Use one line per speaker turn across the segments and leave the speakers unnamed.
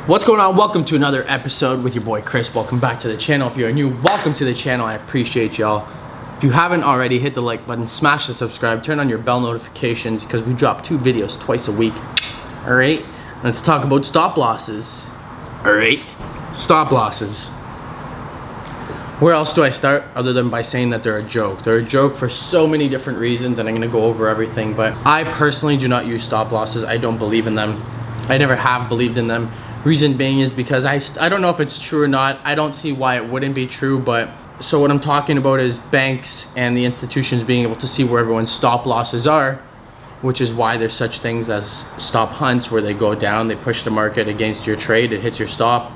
What's going on? Welcome to another episode with your boy Chris. Welcome back to the channel. If you're new, welcome to the channel. I appreciate y'all. If you haven't already, hit the like button, smash the subscribe, turn on your bell notifications because we drop 2 videos twice a week. Alright, let's talk about stop losses. Alright, stop losses. Where else do I start other than by saying that they're a joke? They're a joke for so many different reasons, and I'm going to go over everything, but I personally do not use stop losses. I don't believe in them. I never have believed in them. Reason being is because I don't know if it's true or not. I don't see why it wouldn't be true, but so what I'm talking about is banks and the institutions being able to see where everyone's stop losses are, which is why there's such things as stop hunts where they go down, they push the market against your trade, it hits your stop.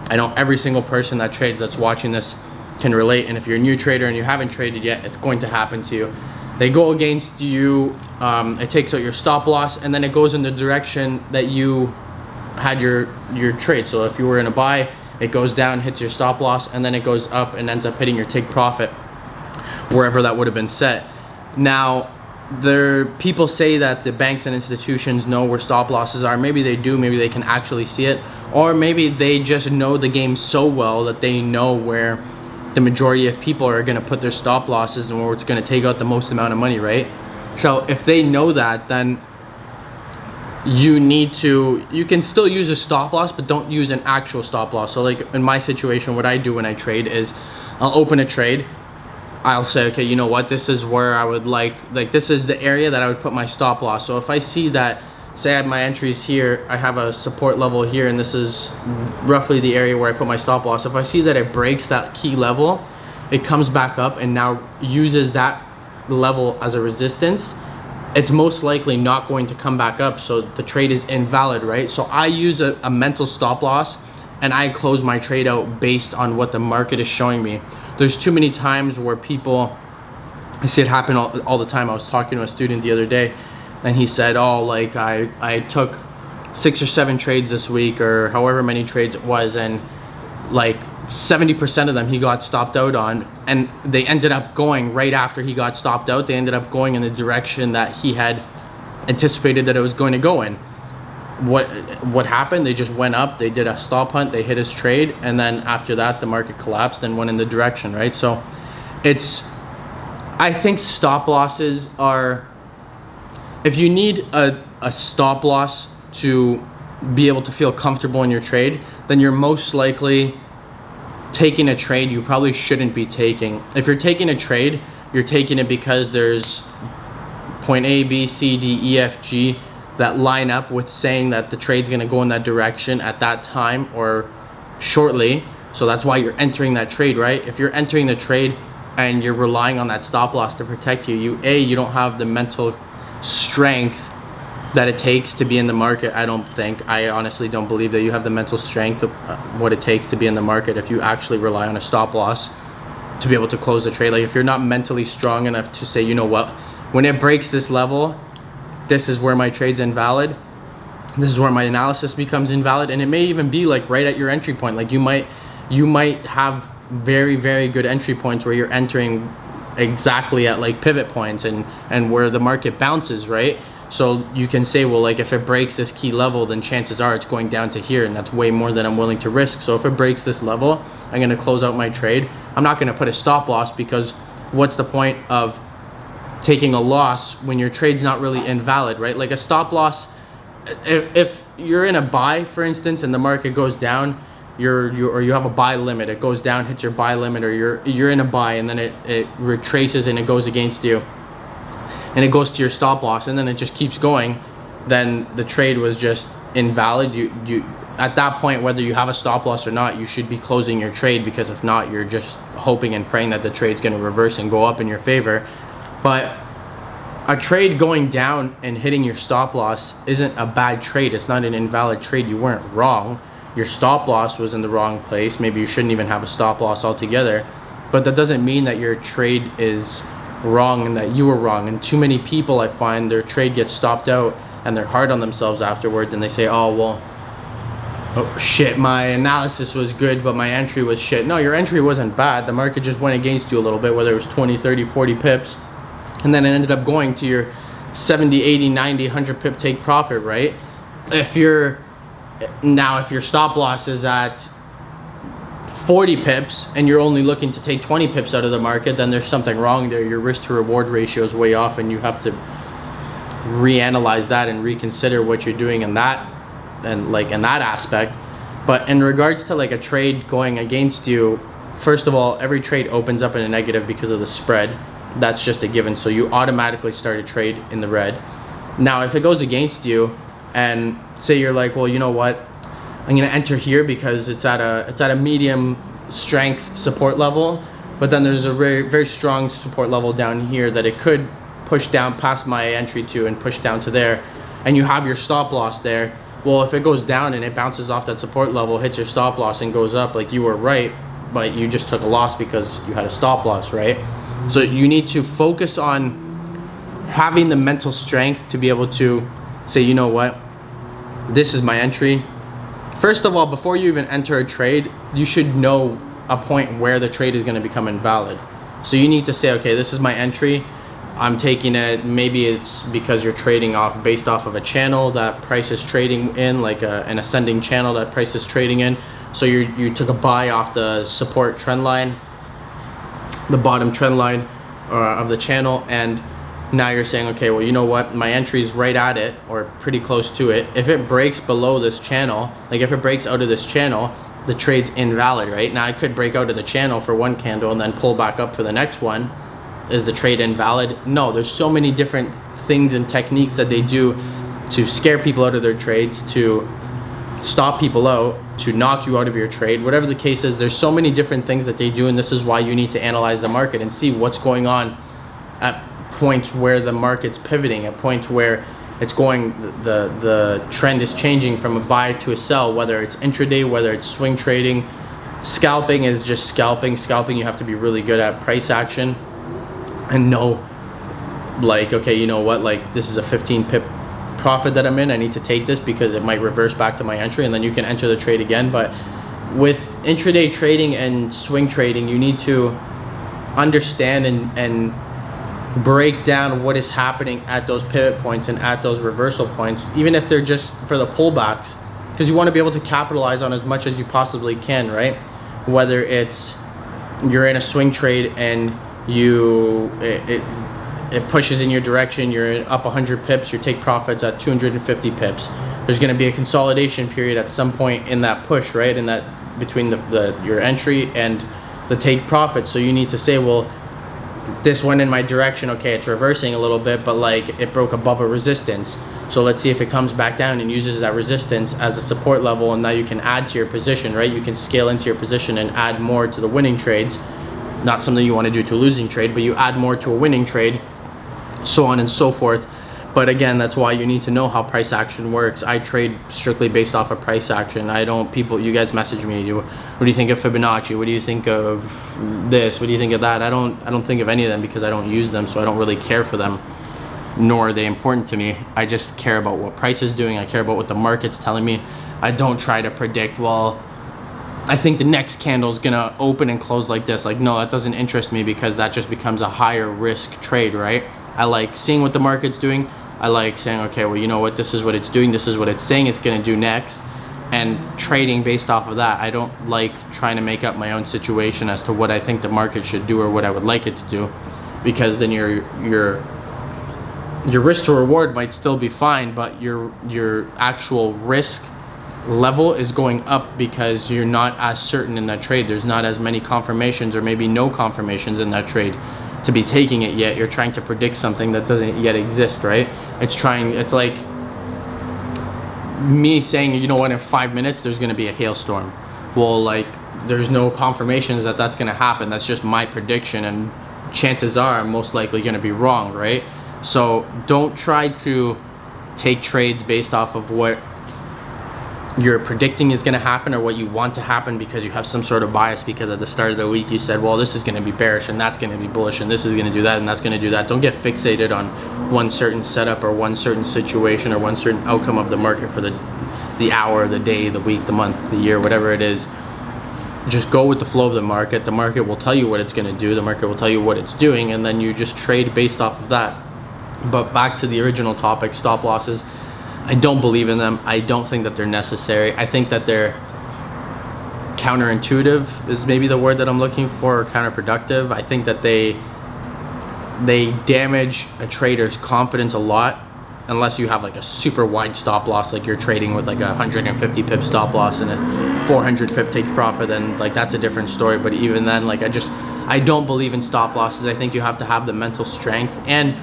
I know every single person that trades that's watching this can relate, and if you're a new trader and you haven't traded yet, it's going to happen to you. They go against you, it takes out your stop loss, and then it goes in the direction that you had your trade. So if you were in a buy, it goes down, hits your stop loss, and then it goes up and ends up hitting your take profit wherever that would have been set. Now, people say that the banks and institutions know where stop losses are. Maybe they do, maybe they can actually see it, or maybe they just know the game so well that they know where the majority of people are going to put their stop losses and where it's going to take out the most amount of money, right? So if they know that, then you can still use a stop loss, but don't use an actual stop loss. So like in my situation, what I do when I trade is I'll open a trade. I'll say, okay, you know what, this is where I would like this is the area that I would put my stop loss. So if I see that, say I have my entries here, I have a support level here, and this is roughly the area where I put my stop loss. If I see that it breaks that key level, it comes back up and now uses that level as a resistance, it's most likely not going to come back up, so the trade is invalid, right? So I use a mental stop loss and I close my trade out based on what the market is showing me. There's too many times where people, I see it happen all the time. I was talking to a student the other day and he said, oh, like I took 6 or 7 trades this week, or however many trades it was, and like 70% of them he got stopped out on, and they ended up going right after he got stopped out. They ended up going in the direction that he had anticipated that it was going to go in. What happened? They just went up, they did a stop hunt, they hit his trade, and then after that the market collapsed and went in the direction, right? So I think stop losses are, if you need a stop loss to be able to feel comfortable in your trade, then you're most likely taking a trade you probably shouldn't be taking. If you're taking a trade, you're taking it because there's point A, B, C, D, E, F, G that line up with saying that the trade's going to go in that direction at that time or shortly. So that's why you're entering that trade, right? If you're entering the trade and you're relying on that stop loss to protect you, you don't have the mental strength that it takes to be in the market. I honestly don't believe that you have the mental strength of what it takes to be in the market if you actually rely on a stop loss to be able to close the trade. Like if you're not mentally strong enough to say, you know what, when it breaks this level, this is where my trade's invalid, this is where my analysis becomes invalid, and it may even be like right at your entry point. Like you might have very, very good entry points where you're entering exactly at like pivot points and where the market bounces, right? So you can say, well, like if it breaks this key level, then chances are it's going down to here, and that's way more than I'm willing to risk. So if it breaks this level, I'm going to close out my trade. I'm not going to put a stop loss, because what's the point of taking a loss when your trade's not really invalid, right? Like a stop loss, if you're in a buy, for instance, and the market goes down, or you have a buy limit, it goes down, hits your buy limit, or you're in a buy and then it retraces and it goes against you, and it goes to your stop loss, and then it just keeps going, then the trade was just invalid. You at that point, whether you have a stop loss or not, you should be closing your trade, because if not, you're just hoping and praying that the trade's going to reverse and go up in your favor. But a trade going down and hitting your stop loss isn't a bad trade. It's not an invalid trade. You weren't wrong. Your stop loss was in the wrong place. Maybe you shouldn't even have a stop loss altogether, but that doesn't mean that your trade is wrong and that you were wrong. And too many people, I find, their trade gets stopped out and they're hard on themselves afterwards, and they say, oh well, oh shit, my analysis was good but my entry was shit. No, your entry wasn't bad. The market just went against you a little bit, whether it was 20, 30, 40 pips, and then it ended up going to your 70, 80, 90, 100 pip take profit, right? If you're Now, if your stop loss is at 40 pips and you're only looking to take 20 pips out of the market, then there's something wrong there. Your risk to reward ratio is way off, and you have to reanalyze that and reconsider what you're doing in that aspect. But in regards to like a trade going against you, first of all, every trade opens up in a negative because of the spread. That's just a given. So you automatically start a trade in the red. Now, if it goes against you, and say you're like, well, you know what, I'm gonna enter here because it's at a medium strength support level, but then there's a very, very strong support level down here that it could push down past my entry to and push down to there, and you have your stop loss there. Well, if it goes down and it bounces off that support level, hits your stop loss and goes up, like, you were right, but you just took a loss because you had a stop loss, right? So you need to focus on having the mental strength to be able to say, you know what, this is my entry. First of all, before you even enter a trade, you should know a point where the trade is going to become invalid. So you need to say, okay, this is my entry. I'm taking it. Maybe it's because you're trading based off of a channel that price is trading in, like an ascending channel that price is trading in. So you took a buy off the support trend line, the bottom trend line of the channel, and now you're saying, okay, well, you know what, my entry is right at it or pretty close to it. If it breaks below this channel, like if it breaks out of this channel, the trade's invalid, right? Now, I could break out of the channel for one candle and then pull back up for the next one. Is the trade invalid? No, there's so many different things and techniques that they do to scare people out of their trades, to stop people out, to knock you out of your trade. Whatever the case is, there's so many different things that they do, and this is why you need to analyze the market and see what's going on at points where the market's pivoting, at points where it's going, the trend is changing from a buy to a sell, whether it's intraday, whether it's swing trading. Scalping is just scalping. Scalping, you have to be really good at price action and know, like, okay, you know what, like, this is a 15 pip profit that I'm in. I need to take this because it might reverse back to my entry, and then you can enter the trade again. But with intraday trading and swing trading, you need to understand and break down what is happening at those pivot points and at those reversal points, even if they're just for the pullbacks, because you want to be able to capitalize on as much as you possibly can, right? Whether it's you're in a swing trade and it pushes in your direction, you're up 100 pips, you take profits at 250 pips. There's going to be a consolidation period at some point in that push, right? In that between your entry and the take profit. So you need to say, well, this went in my direction, okay, it's reversing a little bit, but like it broke above a resistance. So let's see if it comes back down and uses that resistance as a support level, and now you can add to your position, right? You can scale into your position and add more to the winning trades. Not something you want to do to a losing trade, but you add more to a winning trade, so on and so forth. But again, that's why you need to know how price action works. I trade strictly based off of price action. I don't, you guys message me, what do you think of Fibonacci? What do you think of this? What do you think of that? I don't think of any of them because I don't use them, so I don't really care for them, nor are they important to me. I just care about what price is doing. I care about what the market's telling me. I don't try to predict, well, I think the next candle is gonna open and close like this. Like, no, that doesn't interest me because that just becomes a higher risk trade, right? I like seeing what the market's doing. I like saying, okay, well, you know what, this is what it's doing, this is what it's saying it's gonna do next, and trading based off of that. I don't like trying to make up my own situation as to what I think the market should do or what I would like it to do, because then your risk to reward might still be fine, but your actual risk level is going up because you're not as certain in that trade. There's not as many confirmations, or maybe no confirmations in that trade to be taking it yet. You're trying to predict something that doesn't yet exist, right? It's like me saying, you know what, in 5 minutes there's going to be a hailstorm. Well, like, there's no confirmations that that's going to happen. That's just my prediction, and chances are I'm most likely going to be wrong, right? So don't try to take trades based off of what you're predicting is going to happen or what you want to happen because you have some sort of bias, because at the start of the week you said, well, this is going to be bearish and that's going to be bullish and this is going to do that and that's going to do that. Don't get fixated on one certain setup or one certain situation or one certain outcome of the market for the hour, the day, the week, the month, the year, whatever it is. Just go with the flow of the market. The market will tell you what it's going to do. The market will tell you what it's doing, and then you just trade based off of that. But back to the original topic, stop losses. I don't believe in them. I don't think that they're necessary. I think that they're counterintuitive is maybe the word that I'm looking for, or counterproductive. I think that they damage a trader's confidence a lot, unless you have like a super wide stop loss, like you're trading with like a 150 pip stop loss and a 400 pip take profit, then like that's a different story. But even then, like I don't believe in stop losses. I think you have to have the mental strength, and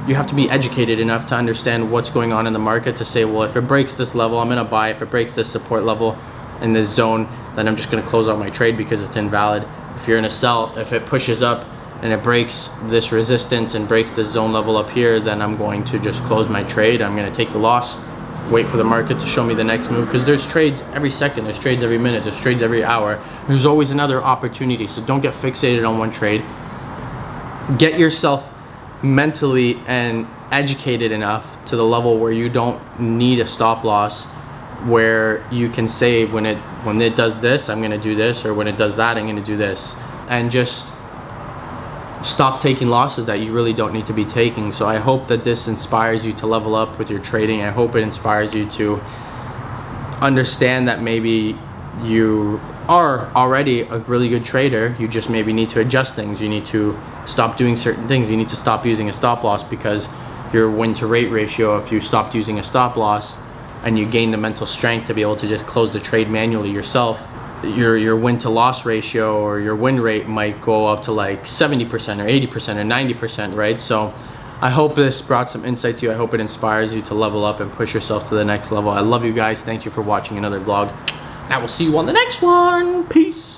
you have to be educated enough to understand what's going on in the market to say, well, if it breaks this level, I'm gonna buy. If it breaks this support level in this zone, then I'm just gonna close out my trade because it's invalid. If you're gonna sell, if it pushes up and it breaks this resistance and breaks this zone level up here, then I'm going to just close my trade. I'm gonna take the loss, wait for the market to show me the next move, because there's trades every second, there's trades every minute, there's trades every hour. There's always another opportunity, so don't get fixated on one trade. Get yourself mentally and educated enough to the level where you don't need a stop loss, where you can say when it does this, I'm gonna do this, or when it does that, I'm gonna do this, and just stop taking losses that you really don't need to be taking. So I hope that this inspires you to level up with your trading. I hope it inspires you to understand that maybe you are already a really good trader. You just maybe need to adjust things. You need to stop doing certain things. You need to stop using a stop loss, because your win to rate ratio, if you stopped using a stop loss and you gain the mental strength to be able to just close the trade manually yourself, your win to loss ratio or your win rate might go up to like 70% or 80% or 90%, right? So I hope this brought some insight to you. I hope it inspires you to level up and push yourself to the next level. I love you guys. Thank you for watching another vlog. I will see you on the next one. Peace.